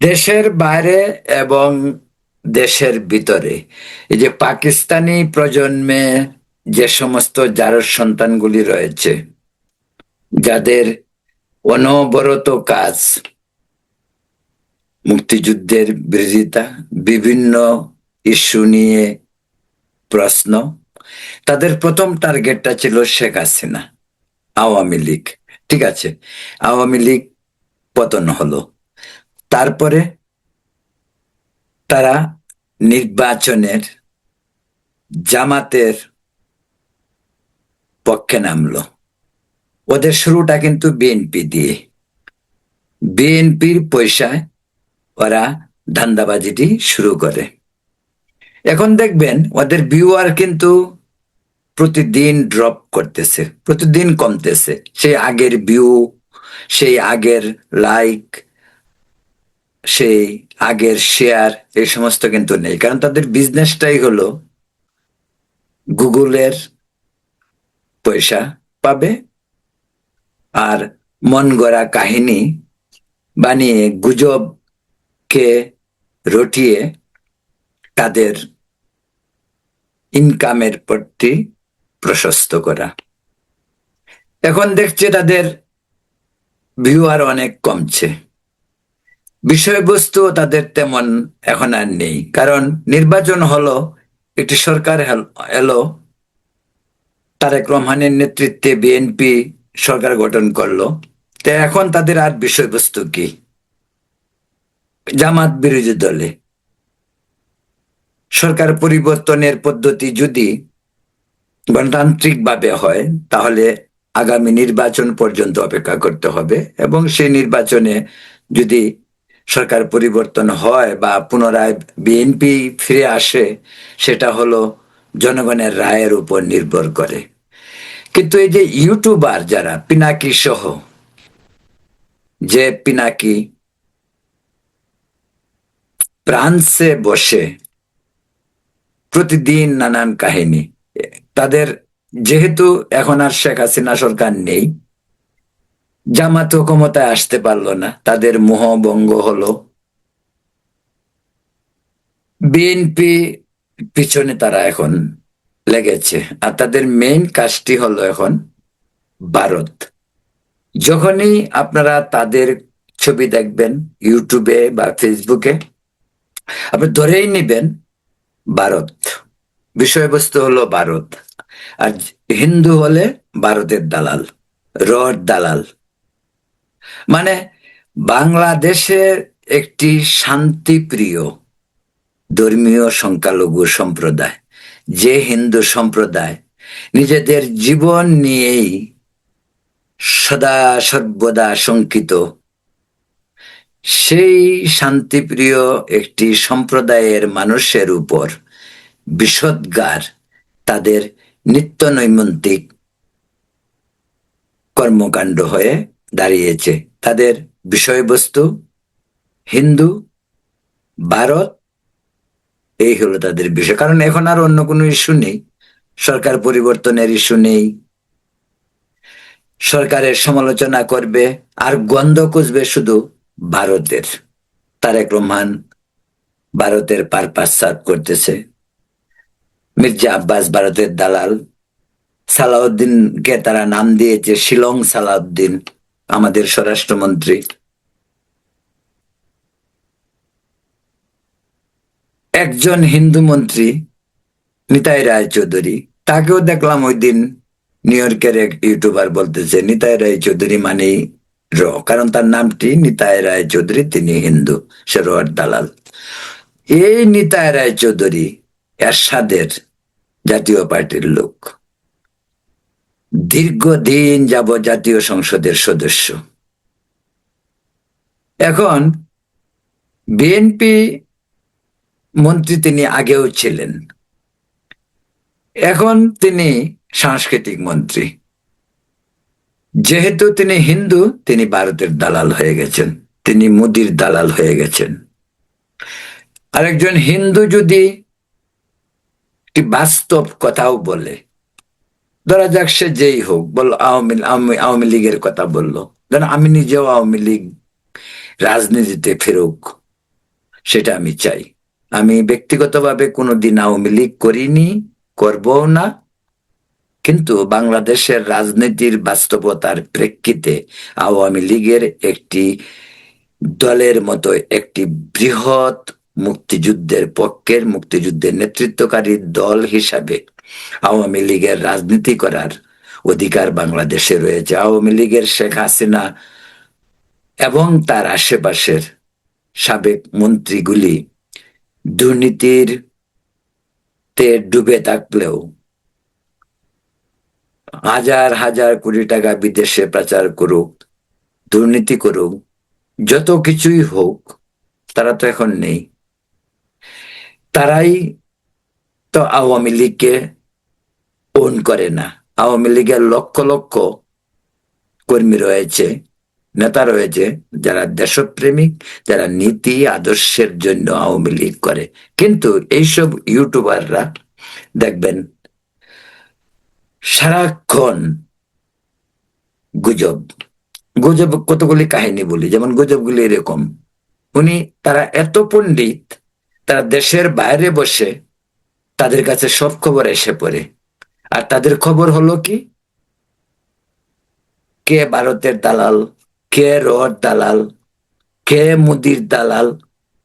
দেশের বাইরে এবং দেশের ভিতরে এই যে পাকিস্তানি প্রজন্মে যে সমস্ত জারজ সন্তানগুলি রয়েছে, যাদের অনবরত কাজ মুক্তিযুদ্ধের বিরোধিতা, বিভিন্ন ইস্যু নিয়ে প্রশ্ন, তাদের প্রথম টার্গেটটা ছিল শেখ হাসিনা, আওয়ামী লীগ। ঠিক আছে, আওয়ামী লীগ পতন হলো, তারপরে তারা নির্বাচনের জামাতের পক্ষে নামলো। ওদের শুরুটা কিন্তু বিএনপি দিয়ে, বিএনপির পয়সায় ওরা ধান্দাবাজিটি শুরু করে। এখন দেখবেন ওদের ভিউয়ার কিন্তু প্রতিদিন ড্রপ করতেছে, প্রতিদিন কমতেছে। সেই আগের ভিউ, সেই আগের লাইক, সেই আগের শেয়ার, এই সমস্ত কিন্তু নেই। কারণ তাদের বিজনেসটাই হলো গুগলের পয়সা পাবে আর মন গড়া কাহিনী বানিয়ে গুজবকে রটিয়ে তাদের ইনকামের পথটি প্রশস্ত করা। এখন দেখছে তাদের ভিউয়ার অনেক কমছে, বিষয়বস্তু তাদের তেমন এখন আর নেই। কারণ নির্বাচন হলো, একটি সরকার এলো, তারেক রহমানের নেতৃত্বে বিএনপি সরকার গঠন করলো। তো এখন তাদের আর বিষয়বস্তু কি? জামাত বিরোধী দলে সরকার পরিবর্তনের পদ্ধতি যদি গণতান্ত্রিক ভাবে হয়, তাহলে আগামী নির্বাচন পর্যন্ত অপেক্ষা করতে হবে, এবং সেই নির্বাচনে যদি সরকার পরিবর্তন হয় বা পুনরায় বিএনপি ফিরে আসে, সেটা হলো জনগণের রায়ের উপর নির্ভর করে। কিন্তু এই যে ইউটিউবার যারা, পিনাকি সহ, যে পিনাকি ফ্রান্সে বসে প্রতিদিন নানান কাহিনী, তাদের যেহেতু এখন আর শেখ হাসিনা সরকার নেই, জামাতও ক্ষমতায় আসতে পারলো না, তাদের মোহভঙ্গ হলো, বিএনপি পিছনে তারা এখন লেগেছে। আর তাদের মেইন কাজটি হলো এখন ভারত। যখনই আপনারা তাদের ছবি দেখবেন ইউটিউবে বা ফেসবুকে, আপনি ধরেই নিবেন ভারত, বিষয়বস্তু হলো ভারত। আর হিন্দু হলে ভারতের দালাল, রড দালাল। মানে বাংলাদেশের একটি শান্তিপ্রিয় ধর্মীয় সংখ্যালঘু সম্প্রদায়, যে হিন্দু সম্প্রদায় নিজেদের জীবন নিয়েই সদা সর্বদা শঙ্কিত, সেই শান্তিপ্রিয় একটি সম্প্রদায়ের মানুষের উপর বিষোদ্গার তাদের নিত্য নৈমিত্তিক কর্মকাণ্ড হয়ে দাঁড়িয়েছে। তাদের বিষয়বস্তু হিন্দু, ভারত, এই হলো তাদের বিষয়। কারণ এখন আর অন্য কোনো ইস্যু নেই, সরকার পরিবর্তনের ইস্যু নেই, সরকারের সমালোচনা করবে আর গন্ধ খুঁজবে শুধু ভারতের। তারেক রহমান ভারতের পারপাস সার্ভ করতেছে, মির্জা আব্বাস ভারতের দালাল, সালাউদ্দিনকে তারা নাম দিয়েছে শিলং সালাউদ্দিন, আমাদের স্বরাষ্ট্রমন্ত্রী। একজন হিন্দু মন্ত্রী নিতাই রায়চৌধুরী, তাকেও দেখলাম ওই দিন নিউ ইয়র্কের এক ইউটিউবার বলতেছে নিতাই রায়চৌধুরী মানেই কারণ তার নামটি নিতাই রায়চৌধুরী, তিনি হিন্দু, সে রড দালাল। এই নিতাই রায়চৌধুরী এরশাদের জাতীয় পার্টির লোক, দীর্ঘদিন যাবৎ জাতীয় সংসদের সদস্য। এখন বিএনপি মন্ত্রী তিনি আগেও ছিলেন, এখন তিনি সাংস্কৃতিক মন্ত্রী। যেহেতু তিনি হিন্দু, তিনি ভারতের দালাল হয়ে গেছেন, তিনি মোদির দালাল হয়ে গেছেন। আরেকজন হিন্দু যদি একটি বাস্তব কথাও বলে, ধরা যাক সে যেই হোক, বল আওয়ামী লীগের কথা বললো, ধর আমি নিজেও আওয়ামী লীগ রাজনীতিতে ফেরুক, সেটা আমি চাই। আমি ব্যক্তিগতভাবে কোনোদিন আওয়ামী লীগ করিনি, করবও না, কিন্তু বাংলাদেশের রাজনীতির বাস্তবতার প্রেক্ষিতে আওয়ামী লীগের একটি দলের মতো একটি বৃহৎ মুক্তিযুদ্ধের পক্ষের, মুক্তিযুদ্ধের নেতৃত্বকারী দল হিসাবে আওয়ামী লীগের রাজনীতি করার অধিকার বাংলাদেশে রয়েছে। আওয়ামী লীগের শেখ হাসিনা এবং তার আশেপাশের সাবেক মন্ত্রীগুলি দুর্নীতির তে ডুবে থাকলেও হাজার হাজার কোটি টাকা বিদেশে পাচার করুক, দুর্নীতি করুক, যত কিছুই হোক, তারা তো এখন নেই। তারাই তো আওয়ামী লীগকে ওন করে না। আওয়ামী লীগের লক্ষ লক্ষ কর্মী রয়েছে, নেতা রয়েছে, যারা দেশপ্রেমিক, যারা নীতি আদর্শের জন্য আওয়ামী লীগ করে। কিন্তু এইসব ইউটিউবাররা দেখবেন সারাক্ষণ গুজব গুজব, কতগুলি কাহিনী বলি, যেমন গুজবগুলি এরকম, তারা এত পণ্ডিত, তারা দেশের বাইরে বসে তাদের কাছে সব খবর এসে পড়ে। আর তাদের খবর হলো কি, কে ভারতের দালাল, কে রড দালাল, কে মুদির দালাল,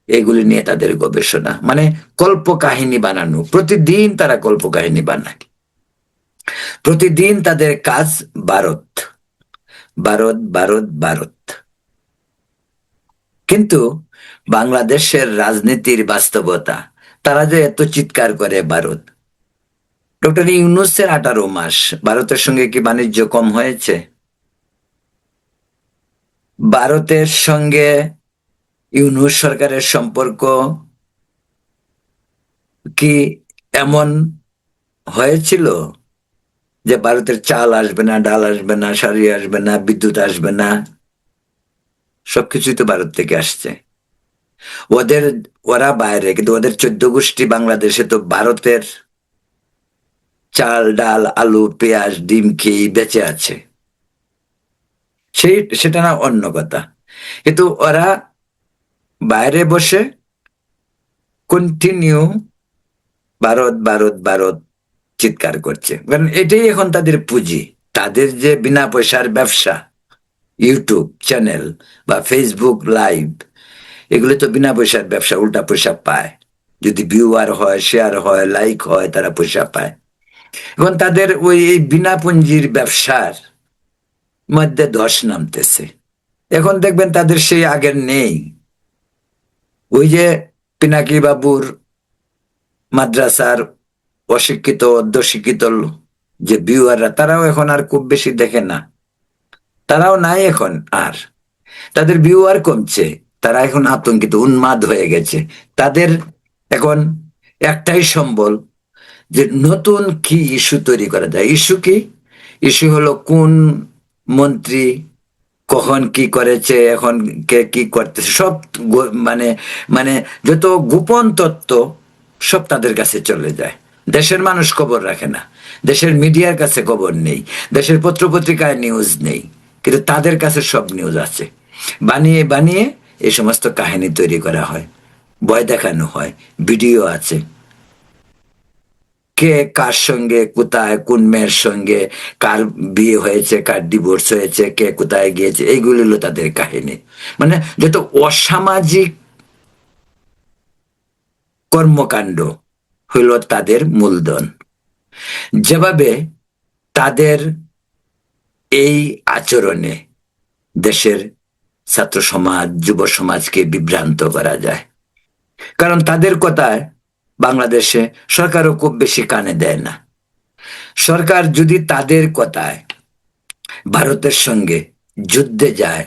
এগুলি নিয়ে তাদের গবেষণা। মানে কল্প কাহিনী বানানো, প্রতিদিন তারা কল্প কাহিনী বানায়। প্রতিদিন তাদের কাজ ভারত, ভারত, ভারত, ভারত। কিন্তু বাংলাদেশের রাজনীতির বাস্তবতা, তারা যে এত চিৎকার করে ভারত, ডক্টর ইউনূসের 18 মাস ভারতের সঙ্গে কি বাণিজ্য কম হয়েছে? ভারতের সঙ্গে ইউনূস সরকারের সম্পর্ক কি এমন হয়েছিল যে ভারতের চাল আসবে না, ডাল আসবে না, শাড়ি আসবে না, বিদ্যুৎ আসবে না? সবকিছুই তো ভারত থেকে আসছে। ওরা বাইরে, কিন্তু ওদের 14 গোষ্ঠী বাংলাদেশে তো ভারতের চাল, ডাল, আলু, পেঁয়াজ, ডিম খেয়ে বেঁচে আছে। সেটা না অন্য কথা, কিন্তু ওরা বাইরে বসে কন্টিনিউ ভারত, ভারত, ভারত চিৎকার করছে। কারণ এটাই এখন তাদের পুঁজি। তাদের যে বিনা পয়সার ব্যবসা, ইউটিউব চ্যানেল বা ফেসবুক লাইভ, এগুলো তো বিনা পয়সার ব্যবসা, উল্টা পয়সা পায়। যদি ভিউয়ার হয়, শেয়ার হয়, লাইক হয়, তারা পয়সা পায়। এখন তাদের ওই বিনা পুঁজির ব্যবসার মধ্যে ধস নামতেছে। এখন দেখবেন তাদের সেই আগের নেই। ওই যে পিনাকি বাবুর মাদ্রাসার অশিক্ষিত, অর্ধশিক্ষিত যে ভিউয়াররা, তারাও এখন আর খুব বেশি দেখে না, তারাও নাই এখন আর। তাদের ভিউয়ার কমছে, তারা এখন আতঙ্কিত, উন্মাদ হয়ে গেছে। তাদের এখন একটাই সম্বল যে নতুন কি ইস্যু তৈরি করা যায়। ইস্যু কি? ইস্যু হলো কোন মন্ত্রী কখন কি করেছে, এখন কে কি করতেছে, সব মানে মানে যত গোপন তত্ত্ব সব তাদের কাছে চলে যায়। দেশের মানুষ খবর রাখে না, দেশের মিডিয়ার কাছে খবর নেই, দেশের পত্রপত্রিকায় নিউজ নেই, কিন্তু তাদের কাছে সব নিউজ আছে। বানিয়ে বানিয়ে এই সমস্ত কাহিনী তৈরি করা হয়, ভয় দেখানো হয়, ভিডিও আছে, কে কার সঙ্গে কোথায়, কোন মেয়ের সঙ্গে কার বিয়ে হয়েছে, কার ডিভোর্স হয়েছে, কে কোথায় গিয়েছে, এইগুলো হলো তাদের কাহিনী। মানে যত অসামাজিক কর্মকাণ্ড হইল তাদের মূলধন। যেভাবে তাদের এই আচরণে দেশের ছাত্র সমাজ, যুব সমাজকে বিভ্রান্ত করা যায়। কারণ তাদের কথায় বাংলাদেশে সরকারও খুব বেশি কানে দেয় না। সরকার যদি তাদের কথায় ভারতের সঙ্গে যুদ্ধে যায়,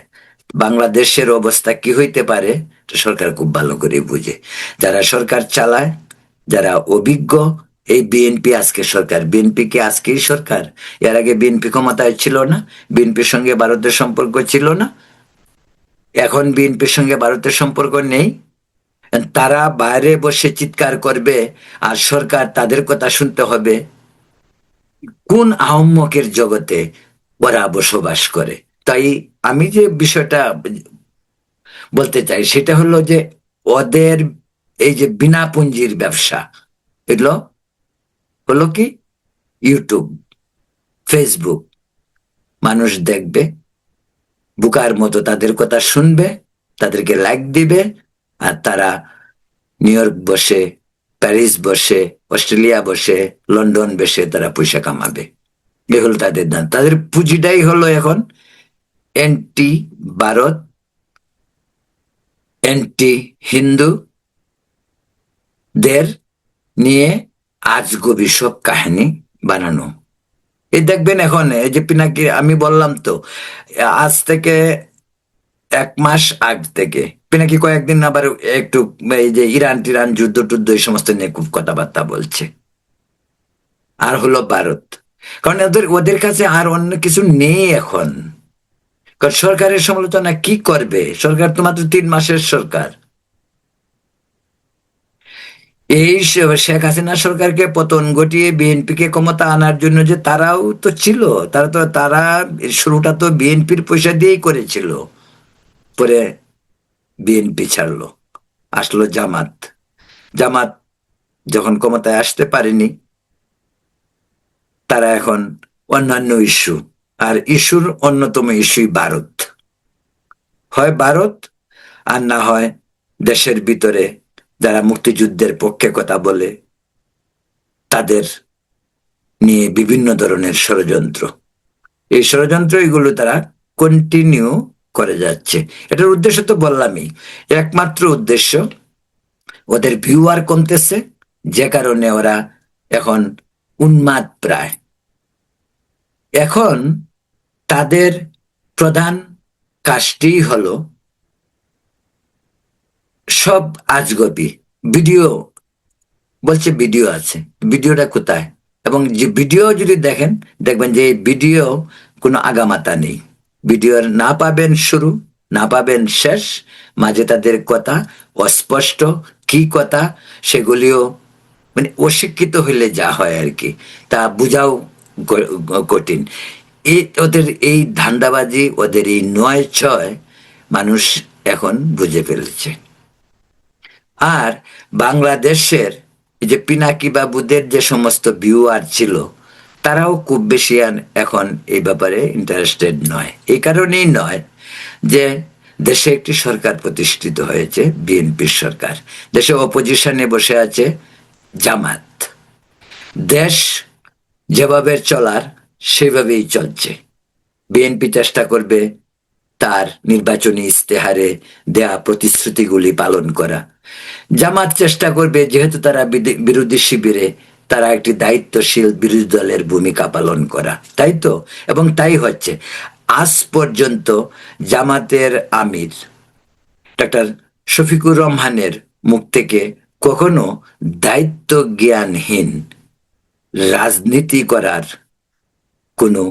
বাংলাদেশের অবস্থা কি হইতে পারে সরকার খুব ভালো করে বুঝে। যারা সরকার চালায়, যারা অভিজ্ঞ, এই বিএনপি আজকে সরকার, বিএনপি কি আজকেই সরকার? এর আগে বিএনপি ক্ষমতায় ছিল না, বিএনপির সঙ্গে ভারতের সম্পর্ক ছিল না, এখন বিএনপির সঙ্গে ভারতের সম্পর্ক নেই। তারা বাইরে বসে চিৎকার করবে আর সরকার তাদের কথা শুনতে হবে। কোন আহম্মকের জগতে ওরা বসবাস করে? তাই আমি যে বিষয়টা বলতে চাই সেটা হলো যে ওদের এই যে বিনা পুঁজির ব্যবসা, এগুলো হলো কি ইউটিউব, ফেসবুক। মানুষ দেখবে, বুকার মতো তাদের কথা শুনবে, তাদেরকে লাইক দিবে, আর তারা নিউ ইয়র্ক বসে, প্যারিস বসে, অস্ট্রেলিয়া বসে, লন্ডন বসে তারা পয়সা কামাবে। এ হলো তাদের দান। তাদের পুঁজিটাই হলো এখন এন্টি ভারত, এন্টি হিন্দু দের নিয়ে আজগুবি সব কাহিনী বানানো। এই দেখবেন এখন এই যে পিনাকি, আমি বললাম তো আজ থেকে 1 মাস আগ থেকে পিনাকি কয়েকদিন আবার একটু এই যে ইরান টিরান যুদ্ধ টুদ্ধ এই সমস্ত নিয়ে খুব কথাবার্তা বলছে। আর হলো ভারত, কারণ ওদের ওদের কাছে আর অন্য কিছু নেই এখন। কারণ সরকারের সমালোচনা কি করবে? সরকার তো মাত্র 3 মাসের সরকার। এই শেখ হাসিনা সরকারকে পতন ঘটিয়ে বিএনপিকে ক্ষমতা আনার জন্য যে তারাও তো ছিল, তারা শুরুটা তো বিএনপির পয়সা দিয়েই করেছিল। পরে বিএনপি ছাড়লো, আসলো জামাত। জামাত যখন ক্ষমতায় আসতে পারেনি, তারা এখন অন্যান্য ইস্যু, আর ইস্যুর অন্যতম ইস্যুই ভারত। হয় ভারত, আর না হয় দেশের ভিতরে যারা মুক্তিযুদ্ধের পক্ষে কথা বলে তাদের নিয়ে বিভিন্ন ধরনের ষড়যন্ত্র। এই ষড়যন্ত্র এগুলো তারা কন্টিনিউ করে যাচ্ছে। এটার উদ্দেশ্য তো বললামই, একমাত্র উদ্দেশ্য ওদের ভিউয়ার কমতেছে, যে কারণে ওরা এখন উন্মাদ প্রায়। এখন তাদের প্রধান কাজটি হলো সব আজগবি ভিডিও, বলছে ভিডিও আছে, ভিডিওটা কোথায়? এবং যে ভিডিও যদি দেখেন, দেখবেন যে এই ভিডিও কোনো আগামাতা নেই। ভিডিওর না পাবেন শুরু, না পাবেন শেষ, মাঝে তাদের কথা অস্পষ্ট, কি কথা সেগুলিও মানে অশিক্ষিত হইলে যা হয় আর কি, তা বুঝাও কঠিন। এই ওদের এই ধান্দাবাজি, ওদের এই নয় ছয় মানুষ এখন বুঝে ফেলেছে। আর বাংলাদেশের যে পিনাকি বাবুদের যে সমস্ত ভিউয়ার ছিল, তারাও খুব বেশি এখন এই ব্যাপারে ইন্টারেস্টেড নয়। এই কারণেই নয় যে দেশে একটি সরকার প্রতিষ্ঠিত হয়েছে, বিএনপির সরকার। দেশে অপোজিশনে বসে আছে জামাত। দেশ যেভাবে চলার সেভাবেই চলছে। বিএনপি চেষ্টা করবে তার নির্বাচনী ইস্তেহারে দেয়া প্রতিশ্রুতিগুলি পালন করা। জামাত চেষ্টা করবে, যেহেতু তারা বিরোধী শিবিরে, তারা একটি দায়িত্বশীল বিরোধী দলের ভূমিকা পালন করা, তাই তো? এবং তাই হচ্ছে। আজ পর্যন্ত জামাতের আমির ডাক্তার শফিকুর রহমানের মুখ থেকে কখনো দায়িত্ব জ্ঞানহীন রাজনীতি করার কোনো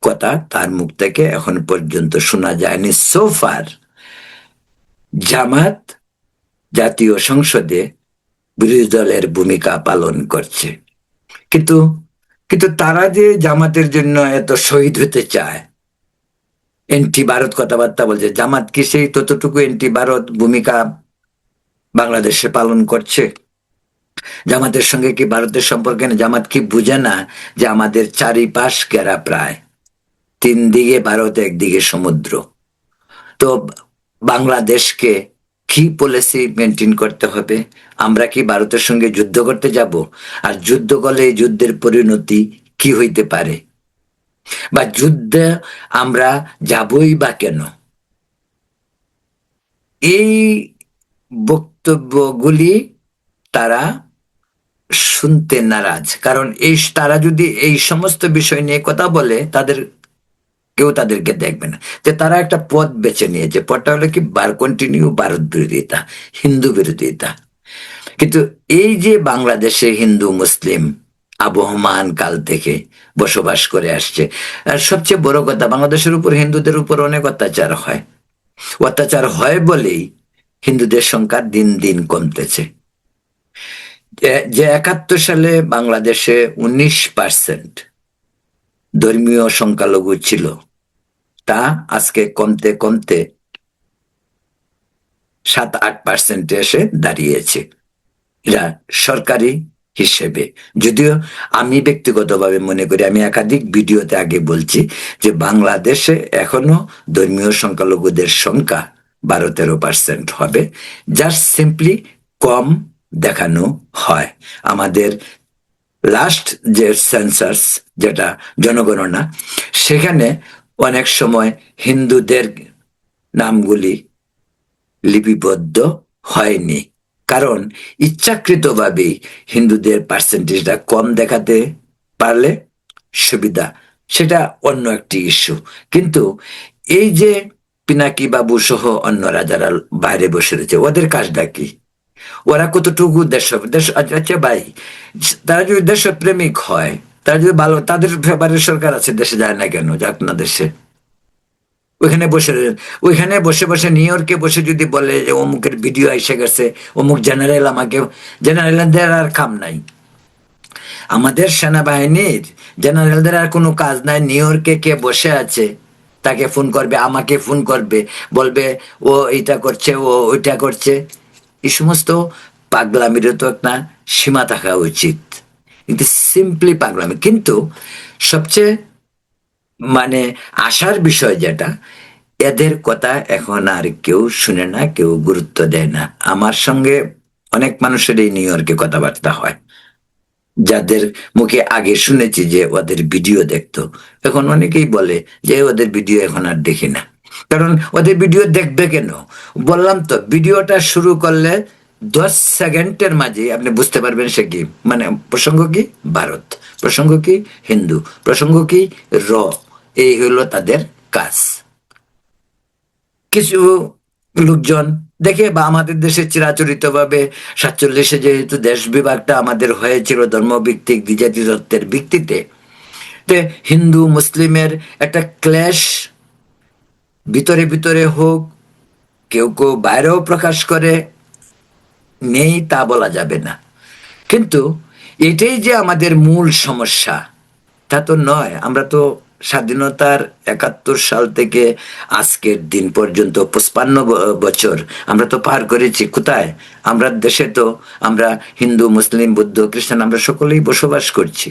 কথা তার মুখ থেকে এখন পর্যন্ত শোনা যায়নি। সোফার জামাত জাতীয় সংসদে বিরোধী দলের ভূমিকা পালন করছে, কিন্তু কিন্তু তারা যে জামাতের জন্য এত শহীদ হতে চায়, এন্টি ভারত কথাবার্তা বলছে, জামাত কি সেই ততটুকু এন্টি ভারত ভূমিকা বাংলাদেশে পালন করছে? জামাতের সঙ্গে কি ভারতের সম্পর্কে না? জামাত কি বুঝে না যে আমাদের চারিপাশ ঘেরা, প্রায় 3 দিকে ভারত, একদিকে সমুদ্র? তো বাংলাদেশকে কি পলিসি মেনটেন করতে হবে? আমরা কি ভারতের সঙ্গে যুদ্ধ করতে যাব? আর যুদ্ধ করলে এই যুদ্ধের পরিণতি কি হইতে পারে, বা যুদ্ধে আমরা যাবই বা কেন? এই বক্তব্যগুলি তারা শুনতে নারাজ। কারণ তারা যদি এই সমস্ত বিষয় নিয়ে কথা বলে, কেউ তাদেরকে দেখবে না। যে তারা একটা পথ বেছে নিয়েছে, পথটা হলো কি কন্টিনিউ ভারত বিরোধিতা, হিন্দু বিরোধিতা। কিন্তু এই যে বাংলাদেশে হিন্দু মুসলিম আবহমান কাল থেকে বসবাস করে আসছে, আর সবচেয়ে বড় কথা, বাংলাদেশের উপর হিন্দুদের উপর অনেক অত্যাচার হয়। অত্যাচার হয় বলেই হিন্দুদের সংখ্যা দিন দিন কমতেছে। যে 71 সালে বাংলাদেশে 19% ধর্মীয় সংখ্যালঘু ছিল, তা আজকে কমতে কমতে 7-8% এসে দাঁড়িয়েছে, এরা সরকারি হিসেবে। যদিও আমি ব্যক্তিগতভাবে মনে করি, আমি একাধিক ভিডিওতে আগে বলছি যে বাংলাদেশে এখনো ধর্মীয় সংখ্যালঘুদের সংখ্যা 12-13% হবে, জাস্ট সিম্পলি কম দেখানো হয়। আমাদের লাস্ট যে সেন্সাস, যেটা জনগণনা, সেখানে অনেক সময় হিন্দুদের নামগুলি লিপিবদ্ধ হয়নি, কারণ ইচ্ছাকৃতভাবেই হিন্দুদের পার্সেন্টেজটা কম দেখাতে পারলে সুবিধা, সেটা অন্য একটি ইস্যু। কিন্তু এই যে পিনাকি বাবু সহ অন্যরা যারা বাইরে বসে রয়েছে, ওদের কাজটা কি? ওরা কতটুকু দেশ, আচ্ছা ভাই, তারা যদি দেশপ্রেমিক হয়, তারা যদি ভালো, তাদের ফেভারের সরকার আছে, দেশে যায় না কেন? যাক না দেশে। ওইখানে বসে বসে নিউ ইয়র্কে বসে যদি বলে যে অমুকের ভিডিও এসে গেছে, অমুক জেনারেল আমাকে, জেনারেলদের আর কাম নাই। আমাদের সেনাবাহিনীর জেনারেলদের আর কোনো কাজ নাই। নিউ ইয়র্কে কে বসে আছে, তাকে ফোন করবে, আমাকে ফোন করবে, বলবে ও এইটা করছে, ও ওইটা করছে। এই সমস্ত পাগলামিরও তো একটা সীমা থাকা উচিত। কিন্তু সিম্পলি পাগলামি। কিন্তু সবচেয়ে মানে আশার বিষয় যেটা, এদের কথা এখন আর কেউ শুনে না, কেউ গুরুত্ব দেয় না। আমার সঙ্গে অনেক মানুষের এই নিউ ইয়র্কে কথাবার্তা হয়, যাদের মুখে আগে শুনেছি যে ওদের ভিডিও দেখতো, এখন অনেকেই বলে যে ওদের ভিডিও এখন আর দেখি না। কারণ ওদের ভিডিও দেখবে কেন? বললাম তো, ভিডিওটা শুরু করলে 10 সেকেন্ডের মাঝে আপনি বুঝতে পারবেন সে কি, মানে প্রসঙ্গ কি ভারত, প্রসঙ্গ কি হিন্দু, প্রসঙ্গ কি র। এই হলো তাদের কাজ। কিছু লোকজন দেখে, বা আমাদের দেশে চিরাচরিত ভাবে 47-এ যেহেতু দেশ বিভাগটা আমাদের হয়েছিল ধর্মভিত্তিক দ্বিজাতি তত্ত্বের ভিত্তিতে, হিন্দু মুসলিমের একটা ক্লেশ ভিতরে ভিতরে হোক, কেউ কেউ বাইরেও প্রকাশ করে, নেই তা বলা যাবে না। কিন্তু এটাই যে আমাদের মূল সমস্যা তা তো নয়। আমরা তো স্বাধীনতার 71 সাল থেকে আজকের দিন পর্যন্ত 55 বছর আমরা তো পার করেছি। কোথায়? আমরা দেশে তো আমরা হিন্দু মুসলিম বৌদ্ধ খ্রিস্টান আমরা সকলেই বসবাস করছি।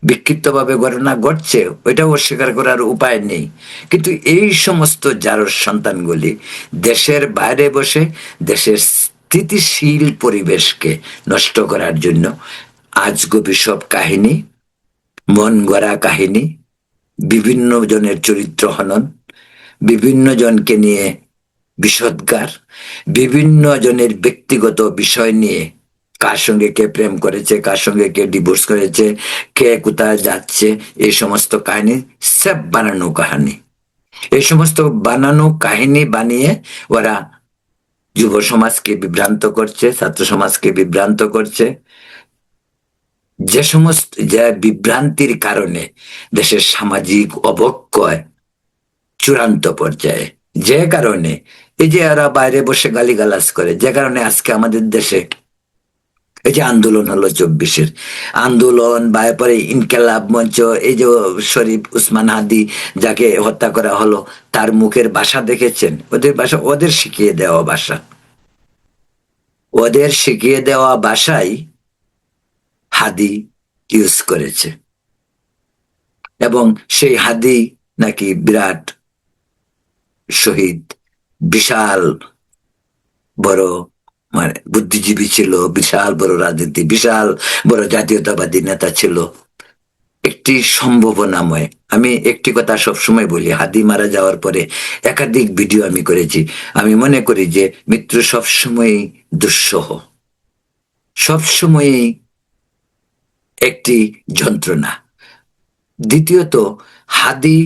বিক্ষিপ্তভাবে ঘটনা ঘটছে, ওইটাও অস্বীকার করার উপায় নেই। কিন্তু এই সমস্ত জারজ সন্তানগুলি দেশের বাইরে বসে দেশের স্থিতিশীল পরিবেশকে নষ্ট করার জন্য আজগুবি সব কাহিনী, মন গড়া কাহিনী, বিভিন্ন জনের চরিত্র হনন, বিভিন্ন জনকে নিয়ে বিষোদ্গার, বিভিন্ন জনের ব্যক্তিগত বিষয় নিয়ে, কার সঙ্গে কে প্রেম করেছে, কার সঙ্গে কে ডিভোর্স করেছে, কে কোথায় যাচ্ছে, এই সমস্ত কাহিনী সব বানানো কাহিনী। এই সমস্ত বানানো কাহিনী বানিয়ে ওরা যুব সমাজকে বিভ্রান্ত করছে, ছাত্র সমাজকে বিভ্রান্ত করছে। যে সমস্ত যে বিভ্রান্তির কারণে দেশের সামাজিক অবক্ষয় চূড়ান্ত পর্যায়ে, যে কারণে এই যে এরা বাইরে বসে গালিগালাজ করে, যে কারণে আজকে আমাদের দেশে এই যে আন্দোলন হলো 24-এর আন্দোলন, বা পরে ইনকেলাব মঞ্চ, এই যে শরীফ উসমান হাদি যাকে হত্যা করা হলো, তার মুখের ভাষা দেখেছেন? ওদের ভাষা, ওদের শিখিয়ে দেওয়া ভাষা, ওদের শিখিয়ে দেওয়া ভাষাই হাদি ইউজ করেছে। এবং সেই হাদি নাকি বিরাট শহীদ, বিশাল বড় মানে বুদ্ধিজীবী ছিল, বিশাল বড় রাজনীতি, বিশাল বড় জাতীয়তাবাদী নেতা ছিল, একটি সম্ভাবনাময়। আমি একটি কথা সবসময় বলি, হাদি মারা যাওয়ার পরে একাধিক ভিডিও আমি করেছি। আমি মনে করি যে মৃত্যু সবসময় দুঃসহ, সবসময়ই একটি যন্ত্রণা। দ্বিতীয়ত, হাদি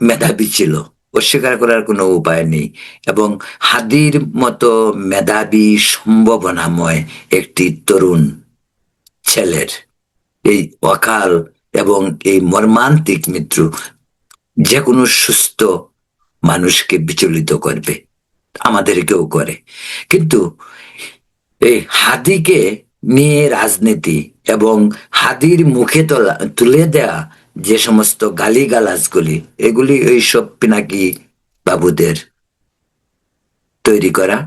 মেধাবী ছিল, অস্বীকার করার কোনো উপায় নেই। এবং হাদির মতো মেধাবী সম্ভাবনাময় একটি তরুণ ছেলের এই অকাল এবং এই মর্মান্তিক মৃত্যু যে কোনো সুস্থ মানুষকে বিচলিত করবে, আমাদেরকেও করে। কিন্তু এই হাদিকে নিয়ে রাজনীতি এবং হাদির মুখে তুলে দেয়া যে সমস্ত গালিগালাজগুলি, এগুলি ওইসব পিনাকি বাবুদের তৈরি করা,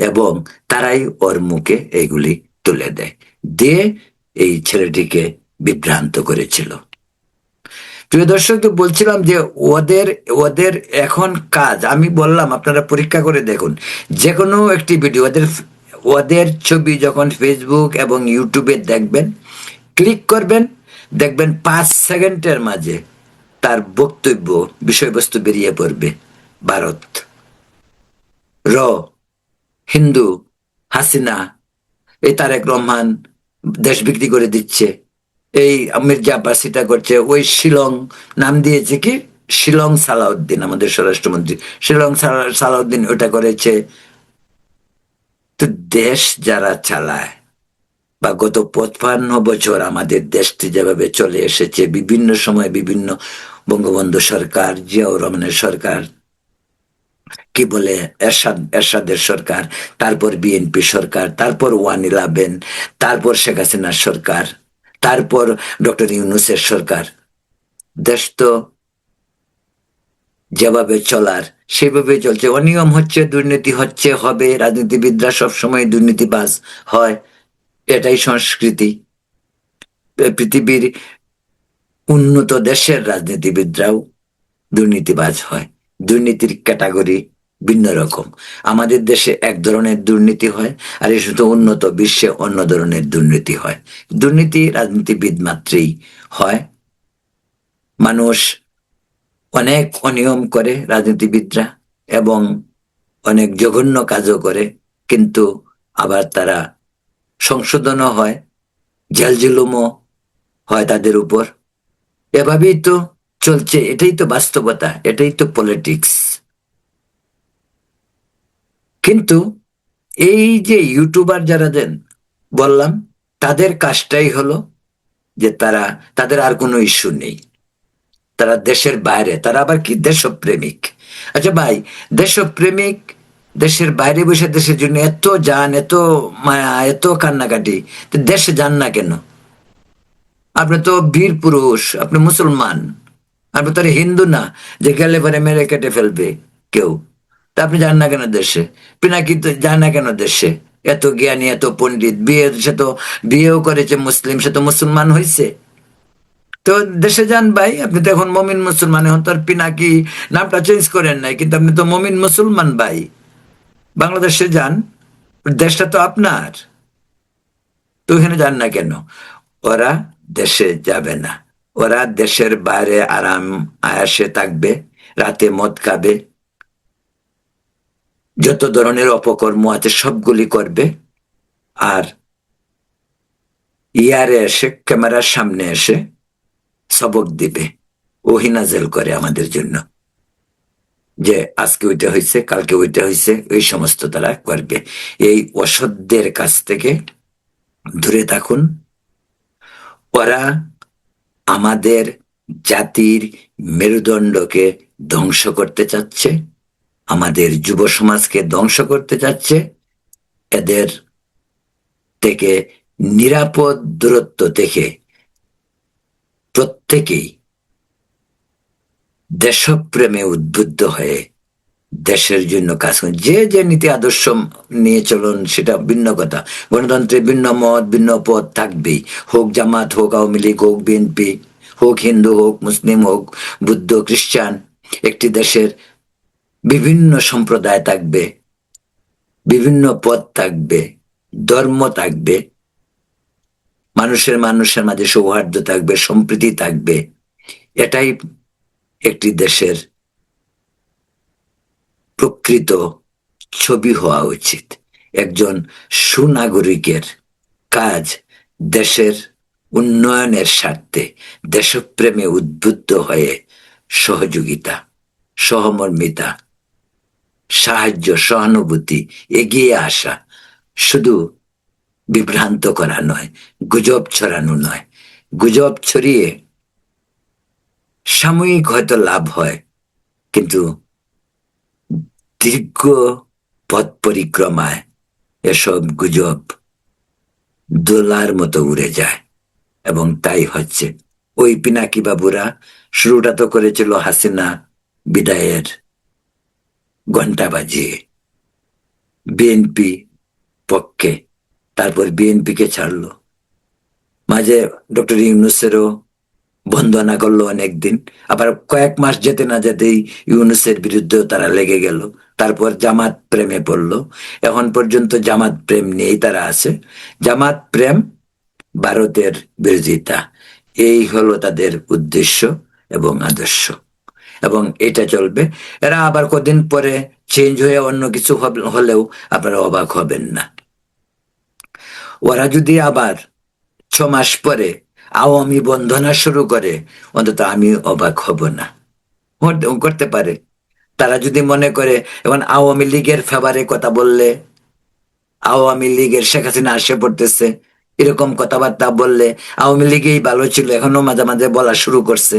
এবং তারাই ওর মুখে এইগুলি তুলে দেয়, দিয়ে এই ছেলেটিকে বিভ্রান্ত করেছিল। প্রিয় দর্শক, তো বলছিলাম যে ওদের ওদের এখন কাজ, আমি বললাম আপনারা পরীক্ষা করে দেখুন, যে কোনো একটি ভিডিও, ওদের ওদের ছবি যখন ফেসবুক এবং ইউটিউবে দেখবেন, ক্লিক করবেন, দেখবেন 5 সেকেন্ডের মাঝে তার বক্তব্য বিষয়বস্তু বেরিয়ে পড়বে। ভারত, র, হিন্দু, হাসিনা, এই তারেক রহমান দেশ বিক্রি করে দিচ্ছে, এই মির্জা আব্বাস এটা করছে, ওই শিলং নাম দিয়েছে কি, শিলং সালাউদ্দিন, আমাদের স্বরাষ্ট্রমন্ত্রী শিলং সালাউদ্দিন ওটা করেছে। তো দেশ যারা চালায়, বা গত 55 বছর আমাদের দেশটি যেভাবে চলে এসেছে, বিভিন্ন সময় বিভিন্ন, বঙ্গবন্ধু সরকার, জিয়াউর রহমানের সরকার, কি বলে এরশাদের সরকার, তারপর বিএনপি সরকার, তারপর 1-11, তারপর শেখ হাসিনার সরকার, তারপর ডক্টর ইউনূসের সরকার, দেশ তো যেভাবে চলার সেভাবে চলছে। অনিয়ম হচ্ছে, দুর্নীতি হচ্ছে, হবে, রাজনীতিবিদরা সবসময় দুর্নীতিবাজ হয়, এটাই সংস্কৃতি। পৃথিবীর উন্নত দেশের রাজনীতিবিদরাও দুর্নীতিবাজ হয়। দুর্নীতির ক্যাটাগরি ভিন্ন রকম। আমাদের দেশে এক ধরনের দুর্নীতি হয়, আর এই শুধু উন্নত বিশ্বে অন্য ধরনের দুর্নীতি হয়। দুর্নীতি রাজনীতিবিদ মাত্রেই হয়। মানুষ অনেক অনিয়ম করে রাজনীতিবিদরা, এবং অনেক জঘন্য কাজও করে, কিন্তু আবার তারা সংশোধনও হয়, জেল জুলুমও হয় তাদের উপর। এভাবেই তো চলছে, এটাই তো বাস্তবতা, এটাই তো পলিটিক্স। কিন্তু এই যে ইউটিউবার যারা দেন বললাম, তাদের কাজটাই হলো যে তাদের আর কোনো ইস্যু নেই, তারা দেশের বাইরে, তারা আবার কি দেশপ্রেমিক। আচ্ছা ভাই, দেশপ্রেমিক, দেশের বাইরে বসে দেশের জন্য এত যান, এত মায়া, এত কান্নাকাটি, তো দেশে যান না কেন? আপনি তো বীর পুরুষ, আপনি মুসলমান, আপনি তো আর হিন্দু না যে গেলে পরে মেরে কেটে ফেলবে কেউ। তা আপনি যান না কেন দেশে? পিনাকি তো যান না কেন দেশে? এত জ্ঞানী, এত পণ্ডিত, সে তো বিয়েও করেছে মুসলিম, সে তো মুসলমান হয়েছে। তো দেশে যান ভাই, আপনি তো এখন মমিন মুসলমান, এখন তো আর পিনাকি নামটা চেঞ্জ করেন নাই, কিন্তু আপনি তো মমিন মুসলমান ভাই। বাংলাদেশে যান, দেশটা তো আপনার, তো ওখানে যান না কেন? ওরা দেশে যাবে না, ওরা দেশের বাইরে আরাম আয়াসে থাকবে, রাতে মদ খাবে, যত ধরনের অপকর্ম আছে সবগুলি করবে, আর ইয়ারে এসে ক্যামেরার সামনে এসে সবক দিবে, ওহিনাজেল করে আমাদের জন্য, যে আজকে ওইটা হয়েছে, কালকে ওইটা হয়েছে, ওই সমস্ত তারা করবে। এই অসত্যের কাছ থেকে দূরে থাকুন। ওরা আমাদের জাতির মেরুদণ্ডকে ধ্বংস করতে চাচ্ছে, আমাদের যুব সমাজকে ধ্বংস করতে চাচ্ছে। এদের থেকে নিরাপদ দূরত্ব থেকে প্রত্যেকেই দেশপ্রেমে উদ্বুদ্ধ হয়ে দেশের জন্য কাজ করুন। যে যে নীতি আদর্শ নিয়ে চলুন সেটা ভিন্ন কথা, গণতন্ত্রে ভিন্ন মত, ভিন্ন পথ থাকবেই, হোক জামাত, হোক আওয়ামী লীগ, হোক বিএনপি, হোক হিন্দু, হোক মুসলিম, হোক বুদ্ধ, খ্রিস্টান। একটি দেশের বিভিন্ন সম্প্রদায় থাকবে, বিভিন্ন পথ থাকবে, ধর্ম থাকবে, মানুষের মানুষের মাঝে সৌহার্দ্য থাকবে, সম্প্রীতি থাকবে। এটাই একটি দেশের প্রকৃত ছবি হওয়া উচিত। একজন সুনাগরিকের কাজ দেশের উন্নয়নের স্বার্থে দেশপ্রেমে উদ্বুদ্ধ হয়ে সহযোগিতা, সহমর্মিতা, সাহায্য, সহানুভূতি, এগিয়ে আসা, শুধু বিভ্রান্ত করা নয়, গুজব ছড়ানো নয়। গুজব ছড়িয়ে সাময়িক হয়তো লাভ হয়, কিন্তু দীর্ঘ পথ পরিক্রমায় এসব গুজব দোলার মতো উড়ে যায়, এবং তাই হচ্ছে। ওই পিনাকি বাবুরা শুরুটা তো করেছিল হাসিনা বিদায়ের ঘন্টা বাজিয়ে, বিএনপি পক্ষে, তারপর বিএনপিকে ছাড়লো। মাঝে ডক্টর ইউনূসেরও বন্দনা করলো অনেকদিন, আবার কয়েক মাস যেতে না যেতেই ইউনূসের বিরুদ্ধেও তারা লেগে গেল। তারপর জামাত প্রেমে পড়লো। এখন পর্যন্ত জামাত প্রেম নিয়েই তারা আছে। জামাত প্রেম, ভারতের বিরোধিতা, এই হলো তাদের উদ্দেশ্য এবং আদর্শ, এবং এটা চলবে। এরা আবার কদিন পরে চেঞ্জ হয়ে অন্য কিছু হলেও আপনারা অবাক হবেন না। ওরা যদি আবার 6 মাস পরে আওয়ামী বন্দনা শুরু করে, অন্তত আমি অবাক হব না। করতে পারে। তারা যদি মনে করে এখন আওয়ামী লীগের ফেভারে কথা বললে, আওয়ামী লীগের শেখ হাসিনা আসে পড়তেছে, এরকম কথাবার্তা বললে, আওয়ামী লীগেই ভালো ছিল এখনো মাঝে মাঝে বলা শুরু করছে,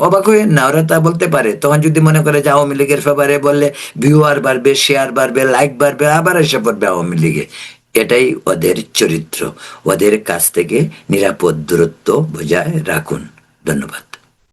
অবাক হয়ে না, ওরা তা বলতে পারে। তখন যদি মনে করে যে আওয়ামী লীগের ফেভারে বললে ভিউয়ার বাড়বে, শেয়ার বাড়বে, লাইক বাড়বে, আবার এসে পড়বে আওয়ামী লীগে। এটাই ওদের চরিত্র। ওদের কাছ থেকে নিরাপদ দূরত্ব বজায় রাখুন। ধন্যবাদ।